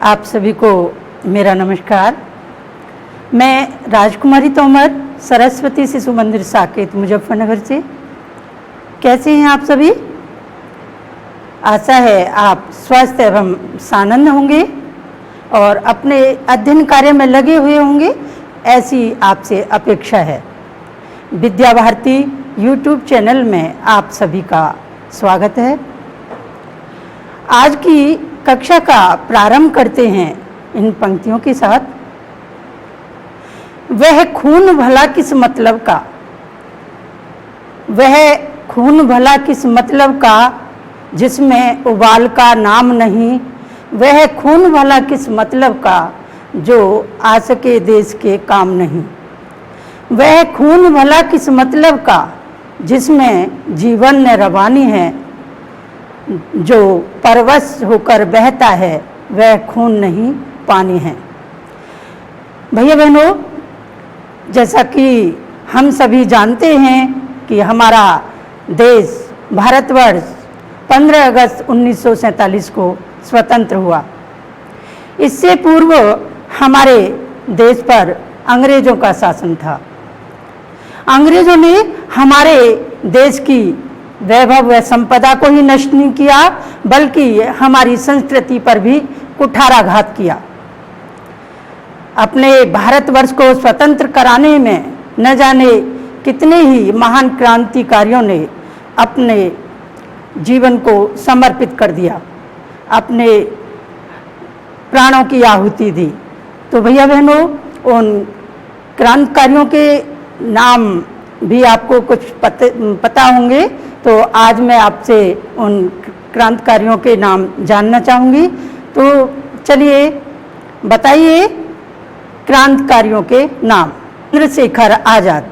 आप सभी को मेरा नमस्कार। मैं राजकुमारी तोमर, सरस्वती शिशु मंदिर साकेत मुजफ्फरनगर से। कैसे हैं आप सभी? आशा है आप स्वस्थ एवं सानंद होंगे और अपने अध्ययन कार्य में लगे हुए होंगे, ऐसी आपसे अपेक्षा है। विद्या भारती यूट्यूब चैनल में आप सभी का स्वागत है। आज की कक्षा का प्रारंभ करते हैं इन पंक्तियों के साथ। वह खून भला किस मतलब का, वह खून भला किस मतलब का जिसमें उबाल का नाम नहीं, वह खून भला किस मतलब का जो आ सके देश के काम नहीं, वह खून भला किस मतलब का जिसमें जीवन ने रवानी है, जो परवश होकर बहता है वह खून नहीं पानी है। भैया बहनों, जैसा कि हम सभी जानते हैं कि हमारा देश भारतवर्ष 15 अगस्त 1947 को स्वतंत्र हुआ। इससे पूर्व हमारे देश पर अंग्रेजों का शासन था। अंग्रेजों ने हमारे देश की वैभव व संपदा को ही नष्ट नहीं किया, बल्कि हमारी संस्कृति पर भी कुठाराघात किया। अपने भारतवर्ष को स्वतंत्र कराने में न जाने कितने ही महान क्रांतिकारियों ने अपने जीवन को समर्पित कर दिया, अपने प्राणों की आहुति दी। तो भैया बहनों, उन क्रांतिकारियों के नाम भी आपको कुछ पता होंगे, तो आज मैं आपसे उन क्रांतिकारियों के नाम जानना चाहूँगी। तो चलिए बताइए क्रांतिकारियों के नाम। चंद्रशेखर आज़ाद,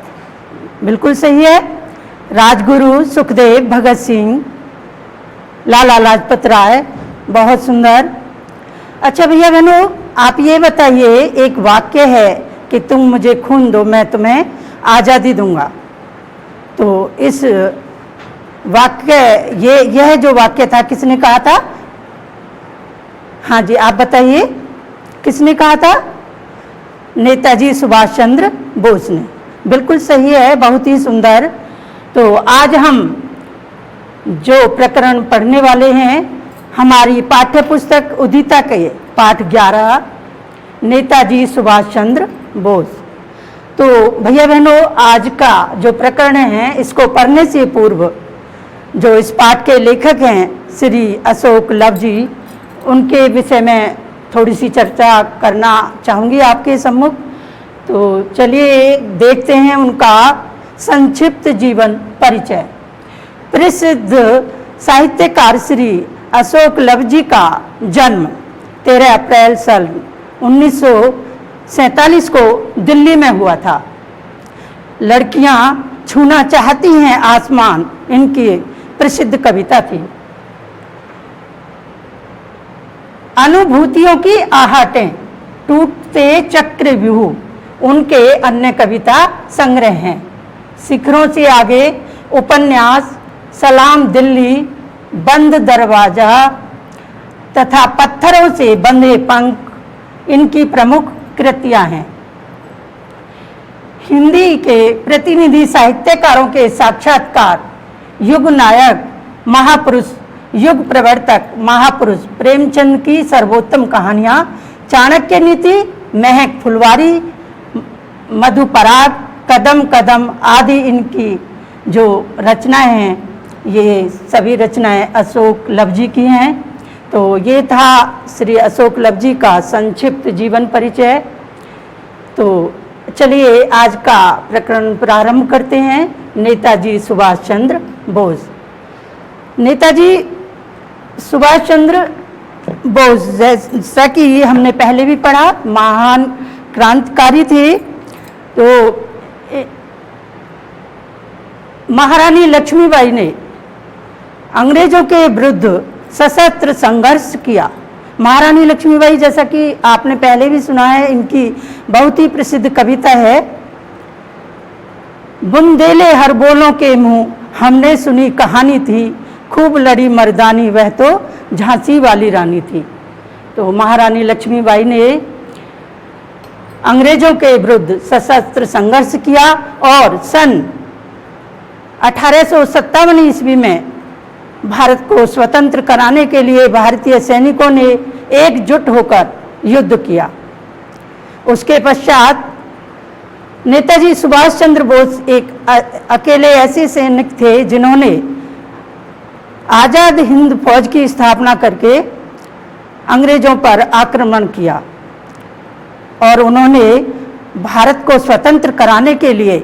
बिल्कुल सही है। राजगुरु सुखदेव, भगत सिंह, लाला लाजपत राय, बहुत सुंदर। अच्छा भैया बहनों, आप ये बताइए, एक वाक्य है कि तुम मुझे खून दो मैं तुम्हें आज़ादी दूंगा। तो इस वाक्य यह जो वाक्य था किसने कहा था? हाँ जी, आप बताइए किसने कहा था? नेताजी सुभाष चंद्र बोस ने। बिल्कुल सही है, बहुत ही सुंदर। तो आज हम जो प्रकरण पढ़ने वाले हैं, हमारी पाठ्य पुस्तक उदिता के पाठ 11, नेताजी सुभाष चंद्र बोस। तो भैया बहनों, आज का जो प्रकरण है, इसको पढ़ने से पूर्व जो इस पाठ के लेखक हैं श्री अशोक लव जी, उनके विषय में थोड़ी सी चर्चा करना चाहूँगी आपके सम्मुख। तो चलिए देखते हैं उनका संक्षिप्त जीवन परिचय। प्रसिद्ध साहित्यकार श्री अशोक लव जी का जन्म 13 अप्रैल सन 1947 को दिल्ली में हुआ था। लड़कियां छूना चाहती हैं आसमान, इनकी प्रसिद्ध कविता थी। अनुभूतियों की आहटें, टूटते चक्रव्यूह, उनके अन्य कविता संग्रह हैं। शिखरों से आगे, उपन्यास, सलाम दिल्ली, बंद दरवाजा तथा पत्थरों से बंधे पंख इनकी प्रमुख कृतियां हैं। हिंदी के प्रतिनिधि साहित्यकारों के साक्षात्कार, युग नायक, महापुरुष, युग प्रवर्तक, महापुरुष प्रेमचंद की सर्वोत्तम कहानियाँ, चाणक्य नीति, महक फुलवारी, मधुपराग, कदम कदम आदि इनकी जो रचनाएं हैं, ये सभी रचनाएं अशोक लव जी की हैं। तो ये था श्री अशोक लव जी का संक्षिप्त जीवन परिचय। तो चलिए आज का प्रकरण प्रारंभ करते हैं। नेताजी सुभाष चंद्र बोस। नेताजी सुभाष चंद्र बोस, जैसा कि हमने पहले भी पढ़ा, महान क्रांतिकारी थे। तो महारानी लक्ष्मीबाई ने अंग्रेजों के विरुद्ध सशस्त्र संघर्ष किया। महारानी लक्ष्मीबाई, जैसा कि आपने पहले भी सुना है, इनकी बहुत ही प्रसिद्ध कविता है, बुंदेले हर बोलों के मुंह हमने सुनी कहानी थी, खूब लड़ी मर्दानी वह तो झांसी वाली रानी थी। तो महारानी लक्ष्मीबाई ने अंग्रेजों के विरुद्ध सशस्त्र संघर्ष किया और सन 1857 ईस्वी में भारत को स्वतंत्र कराने के लिए भारतीय सैनिकों ने एकजुट होकर युद्ध किया। उसके पश्चात नेताजी सुभाष चंद्र बोस एक अकेले ऐसे सैनिक थे जिन्होंने आज़ाद हिंद फौज की स्थापना करके अंग्रेजों पर आक्रमण किया और उन्होंने भारत को स्वतंत्र कराने के लिए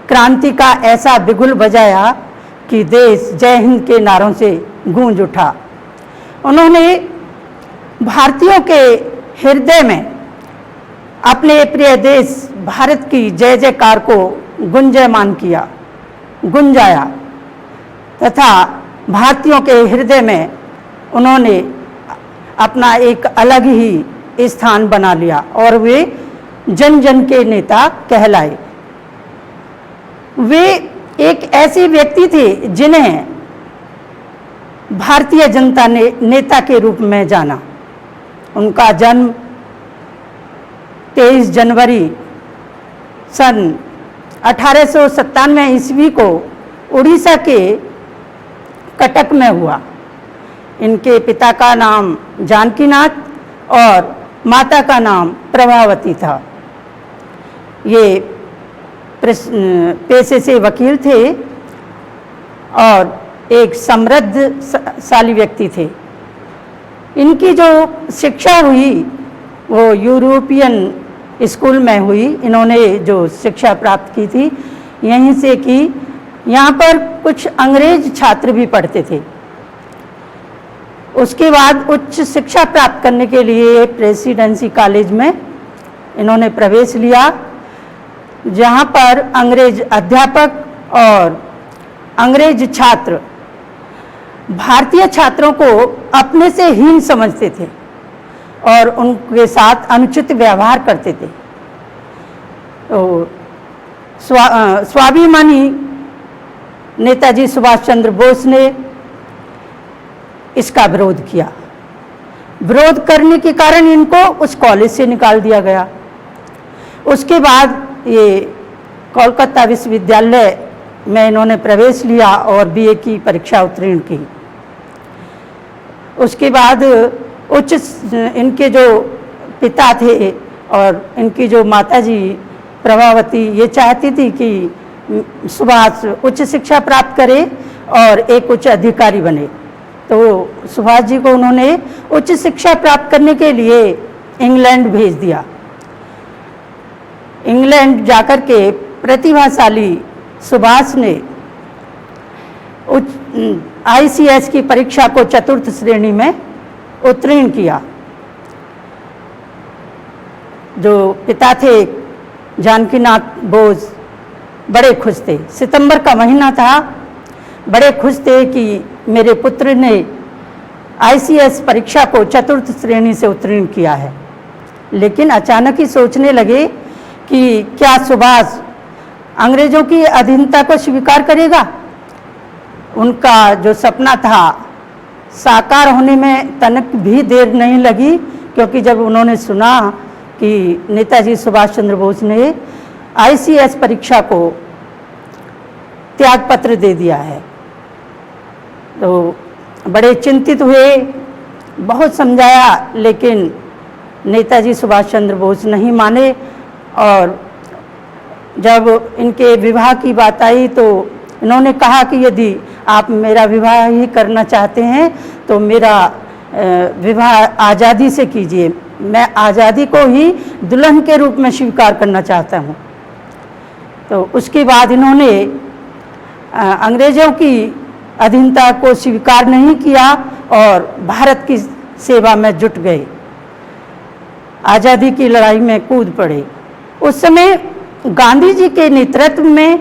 क्रांति का ऐसा बिगुल बजाया कि देश जय हिंद के नारों से गूंज उठा। उन्होंने भारतीयों के हृदय में अपने प्रिय देश भारत की जय जयकार को गुंजयमान किया, गुंजाया तथा भारतीयों के हृदय में उन्होंने अपना एक अलग ही स्थान बना लिया और वे जन जन के नेता कहलाए। वे एक ऐसे व्यक्ति थे जिन्हें भारतीय जनता ने नेता के रूप में जाना। उनका जन्म 23 जनवरी सन 1897 ईस्वी को उड़ीसा के कटक में हुआ। इनके पिता का नाम जानकीनाथ और माता का नाम प्रभावती था। ये पेशे से वकील थे और एक समृद्धशाली व्यक्ति थे। इनकी जो शिक्षा हुई वो यूरोपियन स्कूल में हुई। इन्होंने जो शिक्षा प्राप्त की थी यहीं से की। यहाँ पर कुछ अंग्रेज छात्र भी पढ़ते थे। उसके बाद उच्च शिक्षा प्राप्त करने के लिए प्रेसिडेंसी कॉलेज में इन्होंने प्रवेश लिया, जहाँ पर अंग्रेज अध्यापक और अंग्रेज छात्र भारतीय छात्रों को अपने से हीन समझते थे और उनके साथ अनुचित व्यवहार करते थे। तो स्वाभिमानी नेताजी सुभाष चंद्र बोस ने इसका विरोध किया। विरोध करने के कारण इनको उस कॉलेज से निकाल दिया गया। उसके बाद ये कोलकाता विश्वविद्यालय में इन्होंने प्रवेश लिया और बीए की परीक्षा उत्तीर्ण की। उसके बाद इनके जो पिता थे और इनकी जो माताजी प्रभावती ये चाहती थी कि सुभाष उच्च शिक्षा प्राप्त करे और एक उच्च अधिकारी बने। तो सुभाष जी को उन्होंने उच्च शिक्षा प्राप्त करने के लिए इंग्लैंड भेज दिया। इंग्लैंड जाकर के प्रतिभाशाली सुभाष ने ICS की परीक्षा को चतुर्थ श्रेणी में उत्तीर्ण किया। जो पिता थे जानकीनाथ बोस बड़े खुश थे। सितंबर का महीना था, बड़े खुश थे कि मेरे पुत्र ने ICS परीक्षा को चतुर्थ श्रेणी से उत्तीर्ण किया है। लेकिन अचानक ही सोचने लगे कि क्या सुभाष अंग्रेजों की अधीनता को स्वीकार करेगा। उनका जो सपना था साकार होने में तनिक भी देर नहीं लगी, क्योंकि जब उन्होंने सुना कि नेताजी सुभाष चंद्र बोस ने ICS परीक्षा को त्यागपत्र दे दिया है तो बड़े चिंतित हुए। बहुत समझाया लेकिन नेताजी सुभाष चंद्र बोस नहीं माने और जब इनके विवाह की बात आई तो इन्होंने कहा कि यदि आप मेरा विवाह ही करना चाहते हैं तो मेरा विवाह आज़ादी से कीजिए। मैं आज़ादी को ही दुल्हन के रूप में स्वीकार करना चाहता हूँ। तो उसके बाद इन्होंने अंग्रेज़ों की अधीनता को स्वीकार नहीं किया और भारत की सेवा में जुट गए। आज़ादी की लड़ाई में कूद पड़े। उस समय गांधी जी के नेतृत्व में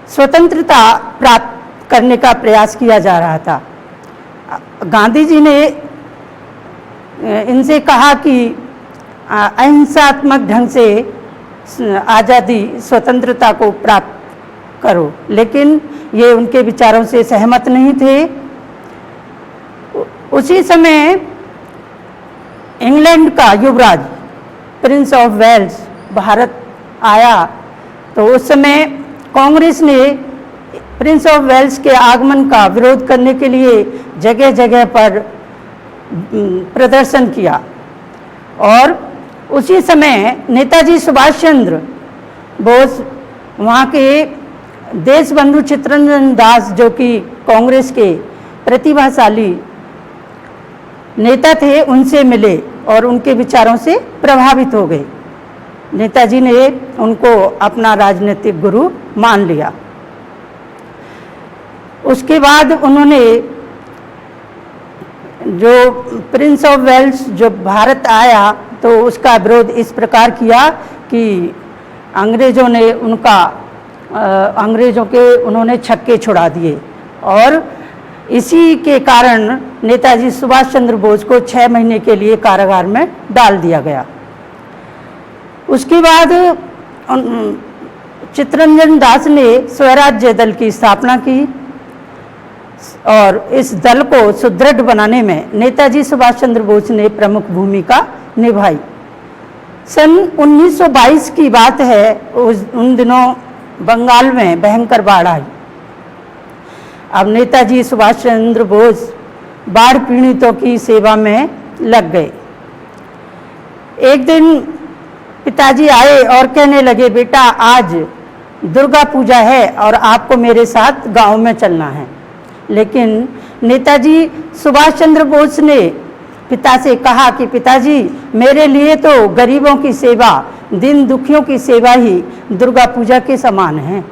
स्वतंत्रता प्राप्त करने का प्रयास किया जा रहा था। गांधी जी ने इनसे कहा कि अहिंसात्मक ढंग से आज़ादी स्वतंत्रता को प्राप्त करो, लेकिन ये उनके विचारों से सहमत नहीं थे। उसी समय इंग्लैंड का युवराज प्रिंस ऑफ वेल्स भारत आया तो उस समय कांग्रेस ने प्रिंस ऑफ वेल्स के आगमन का विरोध करने के लिए जगह जगह पर प्रदर्शन किया। और उसी समय नेताजी सुभाष चंद्र बोस वहाँ के देशबंधु चित्तरंजन दास, जो कि कांग्रेस के प्रतिभाशाली नेता थे, उनसे मिले और उनके विचारों से प्रभावित हो गए। नेताजी ने उनको अपना राजनीतिक गुरु मान लिया। उसके बाद उन्होंने जो प्रिंस ऑफ वेल्स जो भारत आया तो उसका विरोध इस प्रकार किया कि अंग्रेज़ों ने अंग्रेज़ों के उन्होंने छक्के छुड़ा दिए और इसी के कारण नेताजी सुभाष चंद्र बोस को 6 महीने के लिए कारागार में डाल दिया गया। उसके बाद चित्तरंजन दास ने स्वराज्य दल की स्थापना की और इस दल को सुदृढ़ बनाने में नेताजी सुभाष चंद्र बोस ने प्रमुख भूमिका निभाई। सन 1922 की बात है, उन दिनों बंगाल में भयंकर बाढ़ आई। अब नेताजी सुभाष चंद्र बोस बाढ़ पीड़ितों की सेवा में लग गए। एक दिन पिताजी आए और कहने लगे, बेटा आज दुर्गा पूजा है और आपको मेरे साथ गांव में चलना है। लेकिन नेताजी सुभाष चंद्र बोस ने पिता से कहा कि पिताजी मेरे लिए तो गरीबों की सेवा, दीन दुखियों की सेवा ही दुर्गा पूजा के समान है।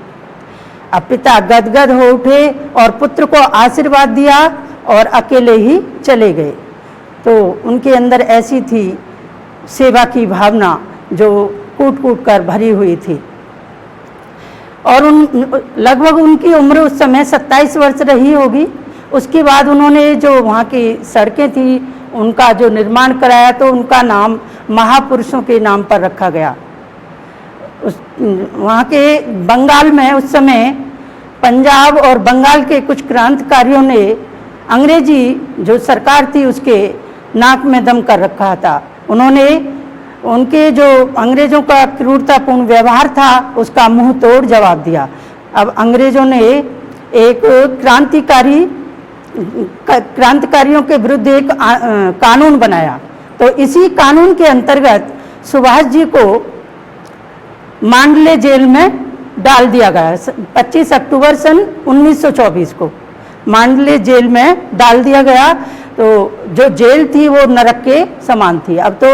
अब पिता गदगद हो उठे और पुत्र को आशीर्वाद दिया और अकेले ही चले गए। तो उनके अंदर ऐसी थी सेवा की भावना जो कूट कूट कर भरी हुई थी। और लगभग उनकी उम्र उस समय 27 वर्ष रही होगी। उसके बाद उन्होंने जो वहाँ की सड़कें थी उनका जो निर्माण कराया तो उनका नाम महापुरुषों के नाम पर रखा गया। वहाँ के बंगाल में उस समय पंजाब और बंगाल के कुछ क्रांतिकारियों ने अंग्रेजी जो सरकार थी उसके नाक में दम कर रखा था। उन्होंने उनके जो अंग्रेज़ों का क्रूरतापूर्ण व्यवहार था उसका मुंह तोड़ जवाब दिया। अब अंग्रेज़ों ने एक क्रांतिकारियों के विरुद्ध एक कानून बनाया। तो इसी कानून के अंतर्गत सुभाष जी को मांडले जेल में डाल दिया गया। 25 अक्टूबर सन 1924 को मांडले जेल में डाल दिया गया। तो जो जेल थी वो नरक के समान थी। अब तो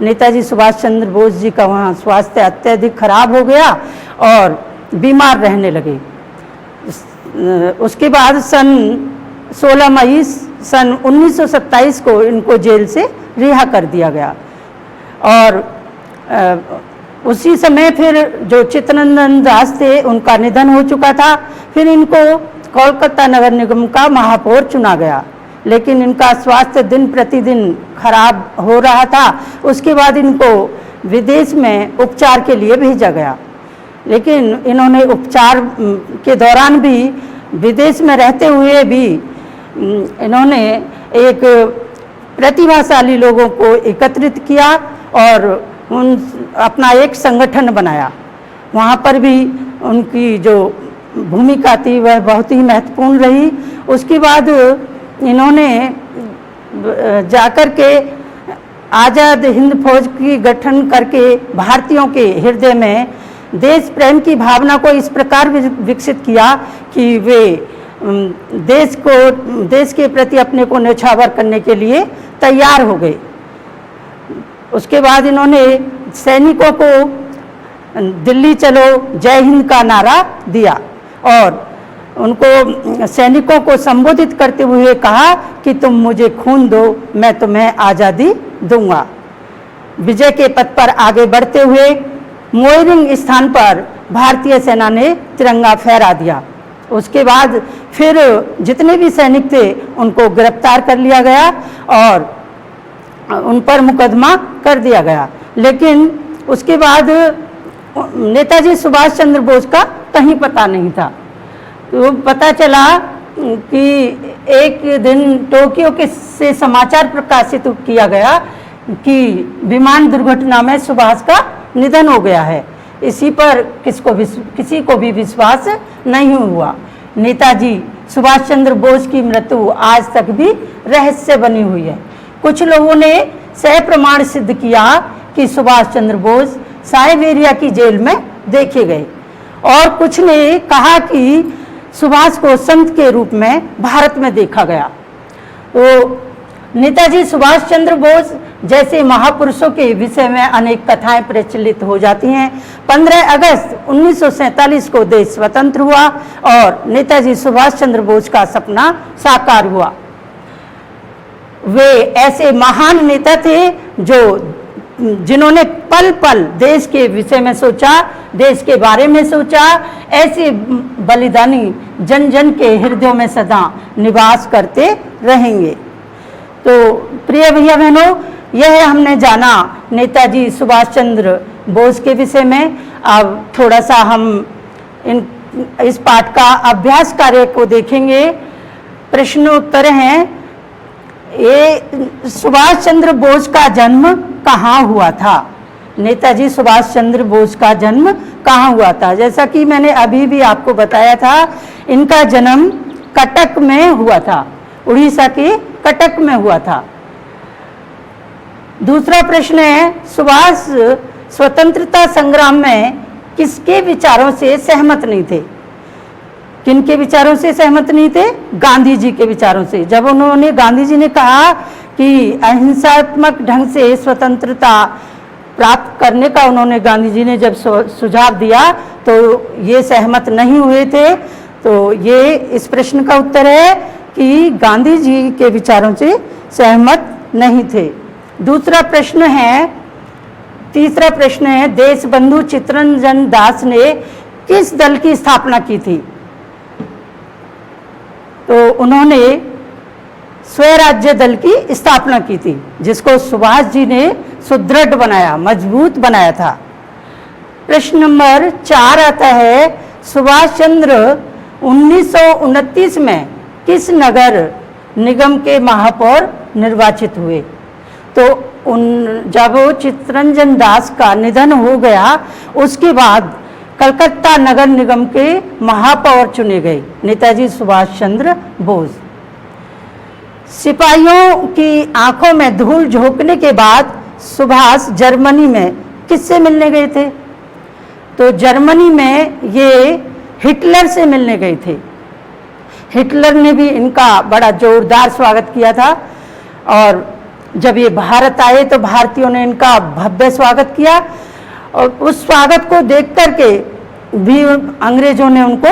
नेताजी सुभाष चंद्र बोस जी का वहाँ स्वास्थ्य अत्यधिक खराब हो गया और बीमार रहने लगे। उसके बाद सन 16 मई सन 1927 को इनको जेल से रिहा कर दिया गया। और उसी समय फिर जो चित्तरंजन दास थे उनका निधन हो चुका था। फिर इनको कोलकाता नगर निगम का महापौर चुना गया, लेकिन इनका स्वास्थ्य दिन प्रतिदिन खराब हो रहा था। उसके बाद इनको विदेश में उपचार के लिए भेजा गया, लेकिन इन्होंने उपचार के दौरान भी विदेश में रहते हुए भी इन्होंने एक प्रतिभाशाली लोगों को एकत्रित किया और अपना एक संगठन बनाया। वहाँ पर भी उनकी जो भूमिका थी वह बहुत ही महत्वपूर्ण रही। उसके बाद इन्होंने जाकर के आज़ाद हिंद फौज की गठन करके भारतीयों के हृदय में देश प्रेम की भावना को इस प्रकार विकसित किया कि वे देश के प्रति अपने को न्यौछावर करने के लिए तैयार हो गए। उसके बाद इन्होंने सैनिकों को दिल्ली चलो जय हिंद का नारा दिया और उनको सैनिकों को संबोधित करते हुए कहा कि तुम मुझे खून दो, मैं तुम्हें आज़ादी दूंगा। विजय के पथ पर आगे बढ़ते हुए मोइरिंग स्थान पर भारतीय सेना ने तिरंगा फहरा दिया। उसके बाद फिर जितने भी सैनिक थे उनको गिरफ्तार कर लिया गया और उन पर मुकदमा कर दिया गया। लेकिन उसके बाद नेताजी सुभाष चंद्र बोस का कहीं पता नहीं था। तो पता चला कि एक दिन टोक्यो के से समाचार प्रकाशित किया गया कि विमान दुर्घटना में सुभाष का निधन हो गया है। इसी पर किसी को भी विश्वास नहीं हुआ। नेताजी सुभाष चंद्र बोस की मृत्यु आज तक भी रहस्य बनी हुई है। कुछ लोगों ने सह प्रमाण सिद्ध किया कि सुभाष चंद्र बोस साइबेरिया की जेल में देखे गए, और कुछ ने कहा कि सुभाष को संत के रूप में भारत में देखा गया। तो नेताजी सुभाष चंद्र बोस जैसे महापुरुषों के विषय में अनेक कथाएं प्रचलित हो जाती हैं। 15 अगस्त 1947 को देश स्वतंत्र हुआ और नेताजी सुभाष चंद्र बोस का सपना साकार हुआ। वे ऐसे महान नेता थे जिन्होंने पल पल देश के विषय में सोचा, देश के बारे में सोचा। ऐसे बलिदानी जन जन के हृदयों में सदा निवास करते रहेंगे। तो प्रिय भैया बहनों, यह हमने जाना नेताजी सुभाष चंद्र बोस के विषय में। अब थोड़ा सा हम इस पाठ का अभ्यास कार्य को देखेंगे। प्रश्नोत्तर हैं। ये सुभाष चंद्र बोस का जन्म कहाँ हुआ था? नेताजी सुभाष चंद्र बोस का जन्म कहाँ हुआ था? जैसा कि मैंने अभी भी आपको बताया था, इनका जन्म कटक में हुआ था, उड़ीसा के कटक में हुआ था। दूसरा प्रश्न है, सुभाष स्वतंत्रता संग्राम में किसके विचारों से सहमत नहीं थे? किनके विचारों से सहमत नहीं थे? गांधी जी के विचारों से। जब गांधी जी ने कहा कि अहिंसात्मक ढंग से स्वतंत्रता प्राप्त करने का गांधी जी ने जब सुझाव दिया, तो ये सहमत नहीं हुए थे। तो ये इस प्रश्न का उत्तर है कि गांधी जी के विचारों से सहमत नहीं थे। तीसरा प्रश्न है, देशबंधु चित्तरंजन दास ने किस दल की स्थापना की थी? तो उन्होंने स्वराज्य दल की स्थापना की थी, जिसको सुभाष जी ने सुदृढ़ बनाया, मजबूत बनाया था। प्रश्न नंबर 4 आता है, सुभाष चंद्र 1929 में किस नगर निगम के महापौर निर्वाचित हुए? तो जब चित्तरंजन दास का निधन हो गया, उसके बाद कलकत्ता नगर निगम के महापौर चुने गए नेताजी सुभाष चंद्र बोस। सिपाहियों की आंखों में धूल झोंकने के बाद सुभाष जर्मनी में किससे मिलने गए थे? तो जर्मनी में ये हिटलर से मिलने गए थे। हिटलर ने भी इनका बड़ा जोरदार स्वागत किया था, और जब ये भारत आए तो भारतीयों ने इनका भव्य स्वागत किया, और उस स्वागत को देख करके भी अंग्रेजों ने उनको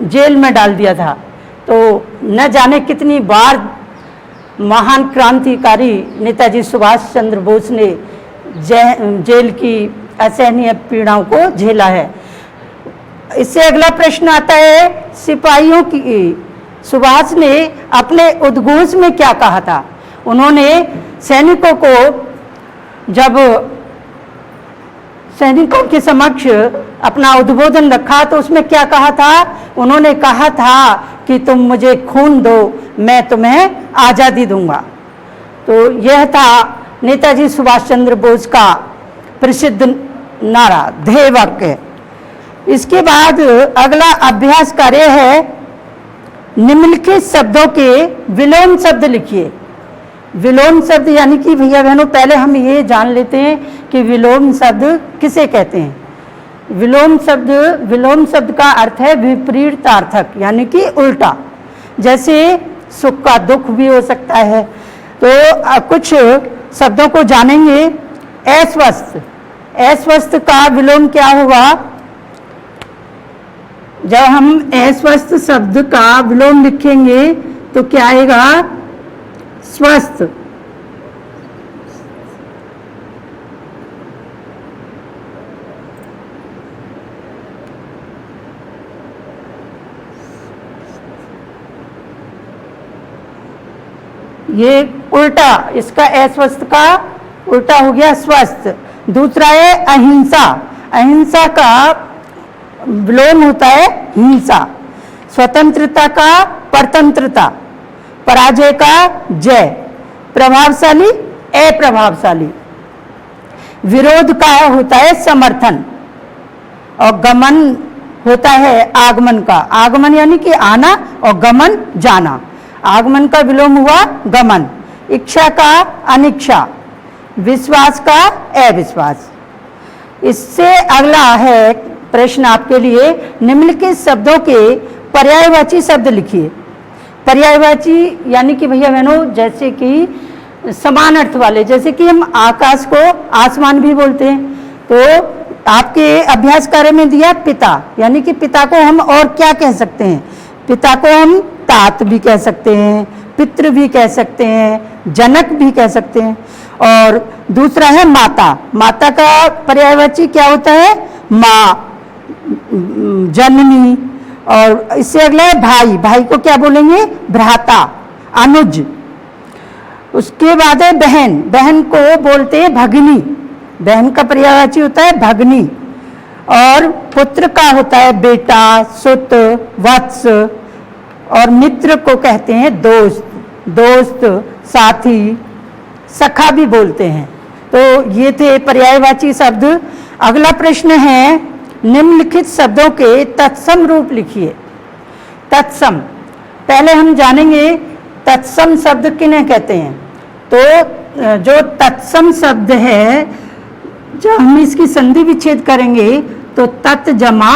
जेल में डाल दिया था। तो न जाने कितनी बार महान क्रांतिकारी नेताजी सुभाष चंद्र बोस ने जेल की असहनीय पीड़ाओं को झेला है। इससे अगला प्रश्न आता है, सिपाहियों की सुभाष ने अपने उद्घोष में क्या कहा था? उन्होंने सैनिकों के समक्ष अपना उद्बोधन रखा, तो उसमें क्या कहा था? उन्होंने कहा था कि तुम मुझे खून दो, मैं तुम्हें आज़ादी दूंगा। तो यह था नेताजी सुभाष चंद्र बोस का प्रसिद्ध नारा, ध्येय वाक्य। इसके बाद अगला अभ्यास कार्य है, निम्नलिखित शब्दों के विलोम शब्द लिखिए। विलोम शब्द यानी कि भैया बहनों, पहले हम ये जान लेते हैं कि विलोम शब्द किसे कहते हैं। विलोम शब्द का अर्थ है विपरीतार्थक, यानी कि उल्टा। जैसे सुख का दुख भी हो सकता है। तो कुछ शब्दों को जानेंगे। अस्वस्थ का विलोम क्या हुआ? जब हम अस्वस्थ शब्द का विलोम लिखेंगे तो क्या आएगा? स्वस्थ। ये उल्टा, इसका अस्वस्थ का उल्टा हो गया स्वस्थ। दूसरा है अहिंसा। अहिंसा का विलोम होता है हिंसा। स्वतंत्रता का परतंत्रता, पराजय का जय, प्रभावशाली अप्रभावशाली। विरोध का होता है समर्थन, और गमन होता है आगमन का। आगमन यानी कि आना, और गमन जाना। आगमन का विलोम हुआ गमन। इच्छा का अनिच्छा, विश्वास का अविश्वास। इससे अगला है प्रश्न आपके लिए, निम्नलिखित शब्दों के पर्यायवाची शब्द लिखिए। पर्यायवाची यानी कि भैया बहनों, जैसे कि समान अर्थ वाले, जैसे कि हम आकाश को आसमान भी बोलते हैं, तो आपके अभ्यास कार्य में दिया पिता, यानी कि पिता को हम और क्या कह सकते हैं? पिता को हम तात भी कह सकते हैं, पितृ भी कह सकते हैं, जनक भी कह सकते हैं। और दूसरा है माता। माता का पर्यायवाची क्या होता है? माँ, जननी। और इससे अगला है भाई। भाई को क्या बोलेंगे? भ्राता, अनुज। उसके बाद है बहन। बहन को बोलते हैं भगिनी। बहन का पर्यायवाची होता है भगनी। और पुत्र का होता है बेटा, सुत, वत्स। और मित्र को कहते हैं दोस्त। दोस्त, साथी, सखा भी बोलते हैं। तो ये थे पर्यायवाची शब्द। अगला प्रश्न है, निम्नलिखित शब्दों के तत्सम रूप लिखिए। तत्सम, पहले हम जानेंगे तत्सम शब्द किन्हें कहते हैं। तो जो तत्सम शब्द है, जब हम इसकी संधि विच्छेद करेंगे तो तत् जमा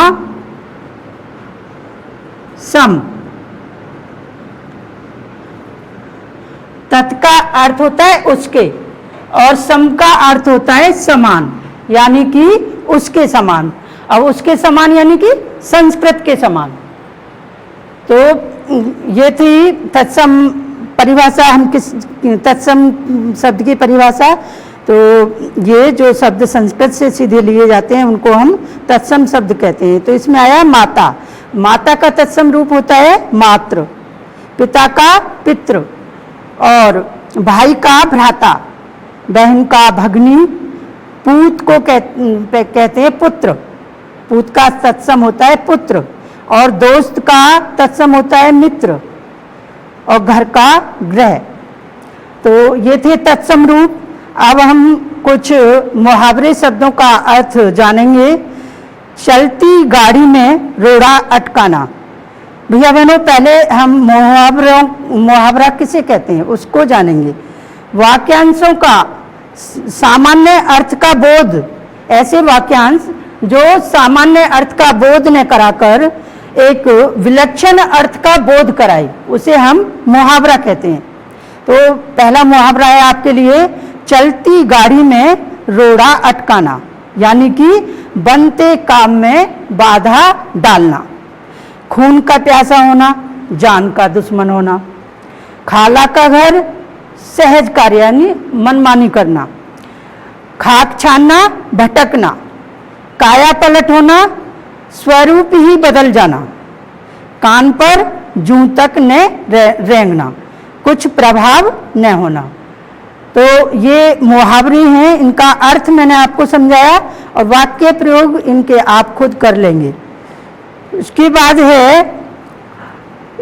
सम। तत् का अर्थ होता है उसके, और सम का अर्थ होता है समान, यानी कि उसके समान। अब उसके समान यानी कि संस्कृत के समान। तो ये थी तत्सम परिभाषा। हम किस तत्सम शब्द की परिभाषा, तो ये जो शब्द संस्कृत से सीधे लिए जाते हैं उनको हम तत्सम शब्द कहते हैं। तो इसमें आया माता। माता का तत्सम रूप होता है मातृ, पिता का पितृ, और भाई का भ्राता, बहन का भगनी, पूत को कहते हैं पुत्र। पूत का तत्सम होता है पुत्र, और दोस्त का तत्सम होता है मित्र, और घर का गृह। तो ये थे तत्सम रूप। अब हम कुछ मुहावरे शब्दों का अर्थ जानेंगे। चलती गाड़ी में रोड़ा अटकाना। भैया बहनों, पहले हम मुहावरा किसे कहते हैं उसको जानेंगे। वाक्यांशों का सामान्य अर्थ का बोध, ऐसे वाक्यांश जो सामान्य अर्थ का बोध न कराकर एक विलक्षण अर्थ का बोध कराए, उसे हम मुहावरा कहते हैं। तो पहला मुहावरा है आपके लिए, चलती गाड़ी में रोड़ा अटकाना, यानी कि बनते काम में बाधा डालना। खून का प्यासा होना, जान का दुश्मन होना। खाला का घर, सहज कार्य यानी मनमानी करना। खाक छानना, भटकना। काया पलट होना, स्वरूप ही बदल जाना। कान पर जूं तक न रेंगना, कुछ प्रभाव न होना। तो ये मुहावरे हैं, इनका अर्थ मैंने आपको समझाया, और वाक्य प्रयोग इनके आप खुद कर लेंगे। उसके बाद है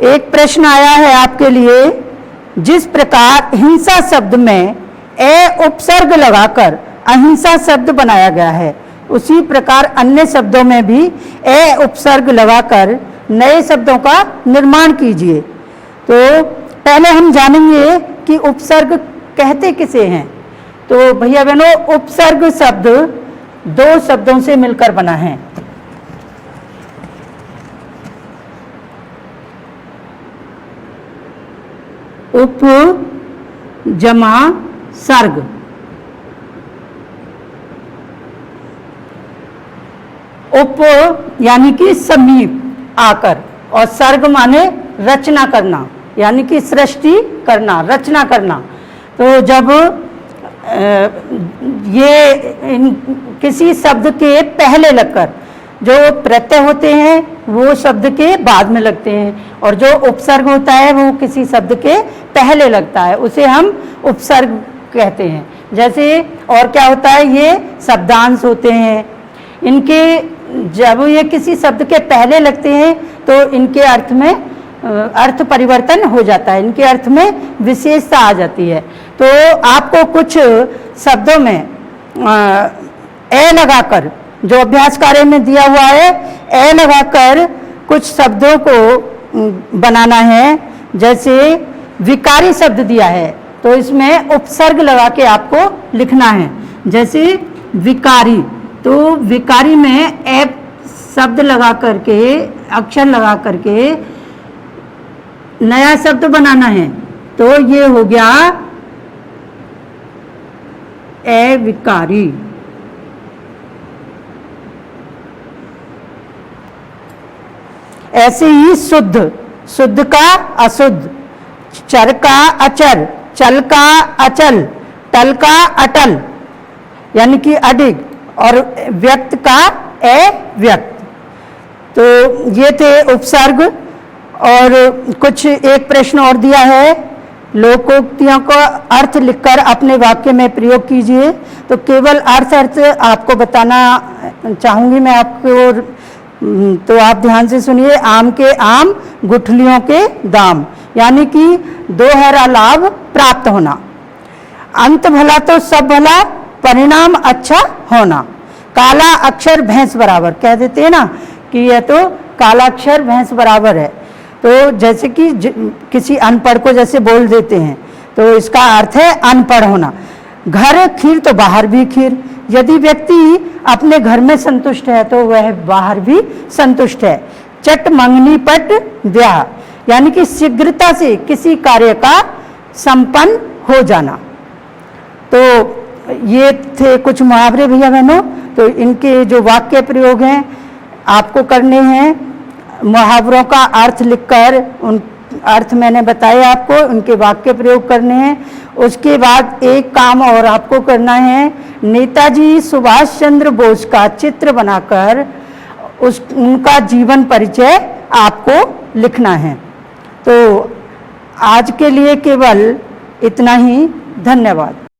एक प्रश्न आया है आपके लिए, जिस प्रकार हिंसा शब्द में ए उपसर्ग लगाकर अहिंसा शब्द बनाया गया है, उसी प्रकार अन्य शब्दों में भी ए उपसर्ग लगाकर नए शब्दों का निर्माण कीजिए। तो पहले हम जानेंगे कि उपसर्ग कहते किसे हैं। तो भैया बहनों, उपसर्ग शब्द दो शब्दों से मिलकर बना है। उप जमा सर्ग। उप यानी कि समीप आकर, और सर्ग माने रचना करना, यानी कि सृष्टि करना, रचना करना। तो जब किसी शब्द के पहले लगकर, जो प्रत्यय होते हैं वो शब्द के बाद में लगते हैं, और जो उपसर्ग होता है वो किसी शब्द के पहले लगता है, उसे हम उपसर्ग कहते हैं। जैसे और क्या होता है, ये शब्दांश होते हैं। इनके जब ये किसी शब्द के पहले लगते हैं तो इनके अर्थ में अर्थ परिवर्तन हो जाता है, इनके अर्थ में विशेषता आ जाती है। तो आपको कुछ शब्दों में ए लगाकर, जो अभ्यास कार्य में दिया हुआ है, ए लगाकर कुछ शब्दों को बनाना है। जैसे विकारी शब्द दिया है तो इसमें उपसर्ग लगा के आपको लिखना है। जैसे विकारी, तो विकारी में ए शब्द लगा करके, अक्षर लगा करके नया शब्द बनाना है। तो ये हो गया ए विकारी। ऐसे ही शुद्ध, शुद्ध का अशुद्ध, चर का अचर, चल का अचल, टल का अटल यानी कि अडिग, और व्यक्त का अव्यक्त। तो ये थे उपसर्ग। और कुछ एक प्रश्न और दिया है, लोकोक्तियों का अर्थ लिखकर अपने वाक्य में प्रयोग कीजिए। तो केवल अर्थ आपको बताना चाहूँगी मैं आपको, तो आप ध्यान से सुनिए। आम के आम, गुठलियों के दाम, यानी कि दोहरा लाभ प्राप्त होना। अंत भला तो सब भला, परिणाम अच्छा होना। काला अक्षर भैंस बराबर, कह देते हैं ना कि यह तो काला अक्षर भैंस बराबर है। तो जैसे कि किसी अनपढ़ को जैसे बोल देते हैं, तो इसका अर्थ है अनपढ़ होना। घर खीर तो बाहर भी खीर, यदि व्यक्ति अपने घर में संतुष्ट है तो वह बाहर भी संतुष्ट है। चट मंगनी पट ब्याह, यानी कि शीघ्रता से किसी कार्य का संपन्न हो जाना। तो ये थे कुछ मुहावरे भैया बहनों। तो इनके जो वाक्य प्रयोग हैं आपको करने हैं। मुहावरों का अर्थ लिखकर, उन अर्थ मैंने बताए आपको, उनके वाक्य प्रयोग करने हैं। उसके बाद एक काम और आपको करना है, नेताजी सुभाष चंद्र बोस का चित्र बनाकर उनका जीवन परिचय आपको लिखना है। तो आज के लिए केवल इतना ही। धन्यवाद।